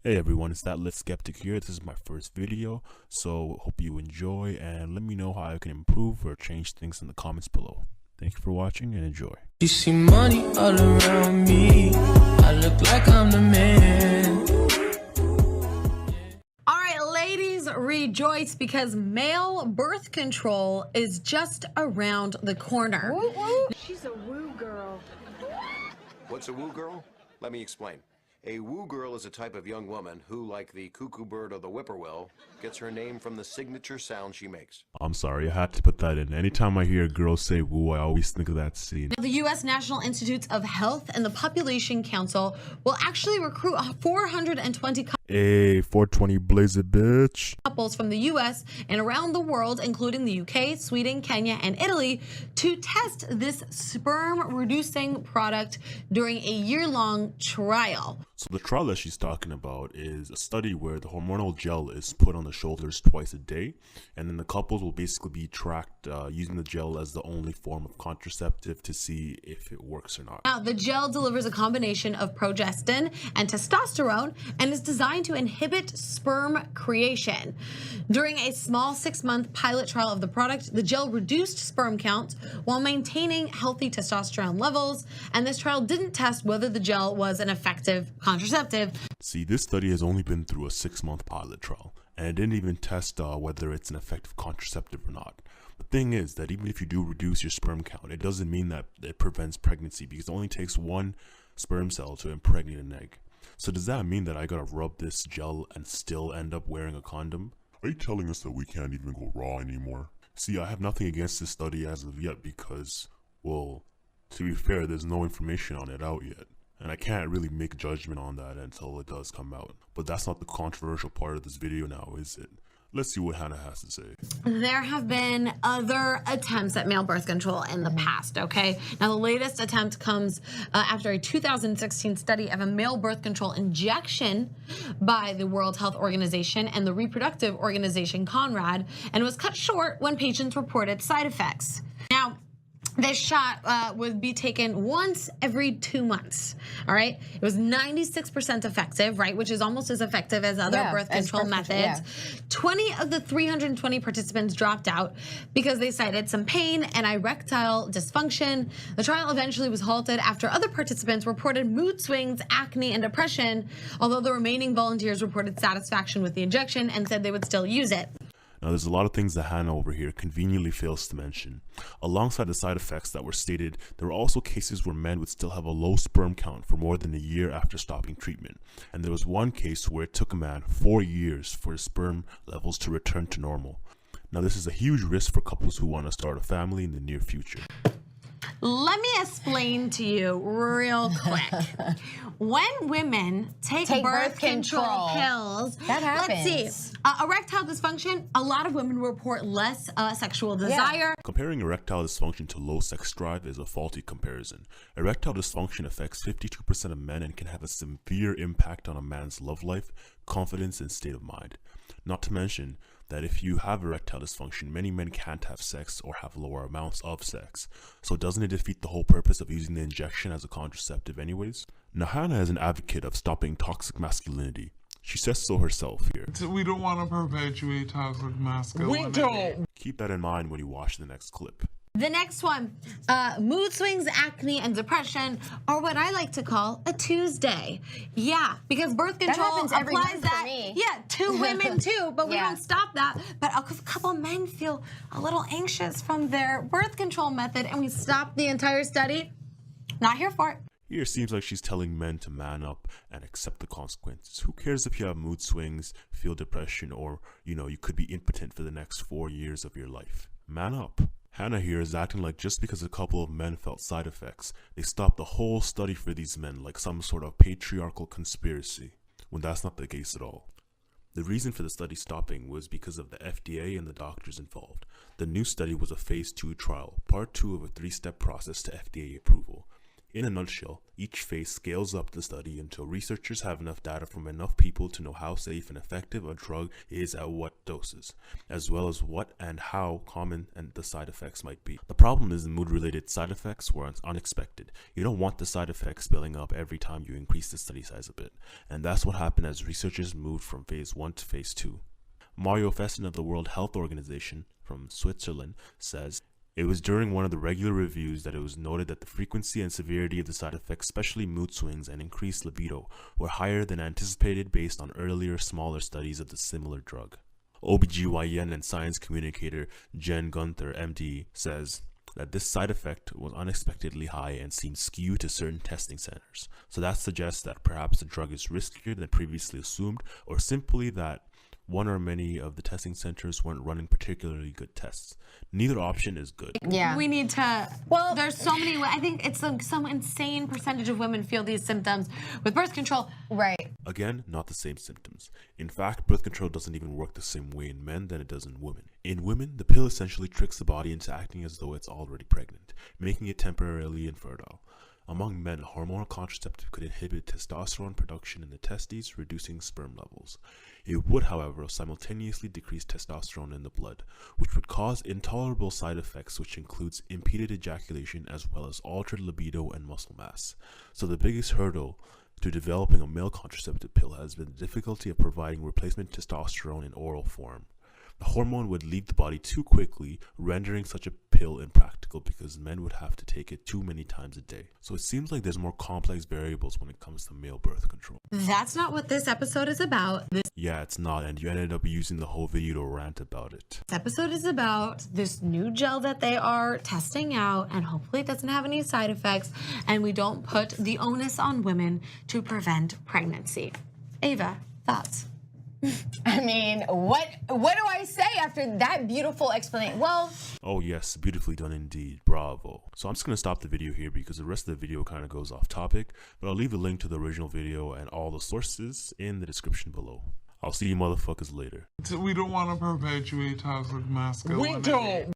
Hey everyone, it's that Lit Skeptic here. This is my first video, so hope you enjoy and let me know how I can improve or change things in the comments below. Thank you for watching and enjoy. You see money all around me, I look like I'm the man. Alright ladies, rejoice because male birth control is just around the corner. Woo woo. She's a woo girl. What's a woo girl? Let me explain. A woo girl is a type of young woman who, like the cuckoo bird or the whippoorwill, gets her name from the signature sound she makes. I'm sorry, I had to put that in. Anytime I hear a girl say woo, I always think of that scene. The U.S. National Institutes of Health and the Population Council will actually recruit 420 Hey, 420 blaze it, bitch. couples from the U.S. and around the world, including the U.K., Sweden, Kenya, and Italy, to test this sperm-reducing product during a year-long trial. So the trial that she's talking about is a study where the hormonal gel is put on the shoulders twice a day, and then the couples will basically be tracked using the gel as the only form of contraceptive to see if it works or not. Now, the gel delivers a combination of progestin and testosterone and is designed to inhibit sperm creation. During a small 6-month pilot trial of the product, the gel reduced sperm count while maintaining healthy testosterone levels, and this trial didn't test whether the gel was an effective contraceptive. See, this study has only been through a 6-month pilot trial, and it didn't even test whether it's an effective contraceptive or not. The thing is that even if you do reduce your sperm count, it doesn't mean that it prevents pregnancy, because it only takes one sperm cell to impregnate an egg. So does that mean that I gotta rub this gel and still end up wearing a condom? Are you telling us that we can't even go raw anymore? See, I have nothing against this study as of yet because, well, to be fair, there's no information on it out yet. And I can't really make a judgment on that until it does come out. But that's not the controversial part of this video now, is it? Let's see what Hannah has to say. There have been other attempts at male birth control in the past, okay? Now, the latest attempt comes after a 2016 study of a male birth control injection by the World Health Organization and the reproductive organization Conrad, and was cut short when patients reported side effects. Now, this shot would be taken once every 2 months, all right? It was 96% effective, right? Which is almost as effective as other birth control methods. 20 of the 320 participants dropped out because they cited some pain and erectile dysfunction. The trial eventually was halted after other participants reported mood swings, acne, and depression, although the remaining volunteers reported satisfaction with the injection and said they would still use it. Now, there's a lot of things that Hannah over here conveniently fails to mention. Alongside the side effects that were stated, there were also cases where men would still have a low sperm count for more than a year after stopping treatment. And there was one case where it took a man 4 years for his sperm levels to return to normal. Now, this is a huge risk for couples who want to start a family in the near future. Let me explain to you real quick. When women take birth control pills, that happens. Let's see, erectile dysfunction, a lot of women report less sexual desire. Comparing erectile dysfunction to low sex drive is a faulty comparison. Erectile dysfunction affects 52% of men and can have a severe impact on a man's love life, confidence, and state of mind. Not to mention that if you have erectile dysfunction, many men can't have sex or have lower amounts of sex. So doesn't it defeat the whole purpose of using the injection as a contraceptive anyways? Now, Hannah is an advocate of stopping toxic masculinity. She says so herself here. We don't want to perpetuate toxic masculinity. We don't. Keep that in mind when you watch the next clip. The next one, mood swings, acne, and depression are what I like to call a Tuesday. Yeah, because birth control happens every applies month that for me. Yeah, to women too, but we Yeah. don't stop that. But a couple men feel a little anxious from their birth control method, and we stop the entire study. Not here for it. Here it seems like she's telling men to man up and accept the consequences. Who cares if you have mood swings, feel depression, or, you could be impotent for the next 4 years of your life. Man up. Hannah here is acting like just because a couple of men felt side effects, they stopped the whole study for these men like some sort of patriarchal conspiracy, when that's not the case at all. The reason for the study stopping was because of the FDA and the doctors involved. The new study was a phase 2 trial, part 2 of a 3-step process to FDA approval. In a nutshell, each phase scales up the study until researchers have enough data from enough people to know how safe and effective a drug is at what doses, as well as what and how common and the side effects might be. The problem is the mood-related side effects were unexpected. You don't want the side effects spilling up every time you increase the study size a bit, and that's what happened as researchers moved from phase 1 to phase 2. Mario Festin of the World Health Organization from Switzerland says, "It was during one of the regular reviews that it was noted that the frequency and severity of the side effects, especially mood swings and increased libido, were higher than anticipated based on earlier smaller studies of the similar drug." OBGYN and science communicator Jen Gunther, MD, says that this side effect was unexpectedly high and seemed skewed to certain testing centers. So that suggests that perhaps the drug is riskier than previously assumed, or simply that one or many of the testing centers weren't running particularly good tests. Neither option is good. Yeah. We need to, well, there's so many, I think it's some insane percentage of women feel these symptoms with birth control. Right. Again, not the same symptoms. In fact, birth control doesn't even work the same way in men than it does in women. In women, the pill essentially tricks the body into acting as though it's already pregnant, making it temporarily infertile. Among men, a hormonal contraceptive could inhibit testosterone production in the testes, reducing sperm levels. It would, however, simultaneously decrease testosterone in the blood, which would cause intolerable side effects, which includes impeded ejaculation as well as altered libido and muscle mass. So the biggest hurdle to developing a male contraceptive pill has been the difficulty of providing replacement testosterone in oral form. The hormone would leave the body too quickly, rendering such a pill impractical because men would have to take it too many times a day. So it seems like there's more complex variables when it comes to male birth control. That's not what this episode is about. Yeah, it's not, and you ended up using the whole video to rant about it. This episode is about this new gel that they are testing out, and hopefully it doesn't have any side effects, and we don't put the onus on women to prevent pregnancy. Ava, thoughts? I mean, what do I say after that beautiful explanation? Well, oh yes, beautifully done indeed. Bravo. So I'm just going to stop the video here because the rest of the video kind of goes off topic, but I'll leave a link to the original video and all the sources in the description below. I'll see you motherfuckers later. We don't want to perpetuate toxic masculinity. we don't.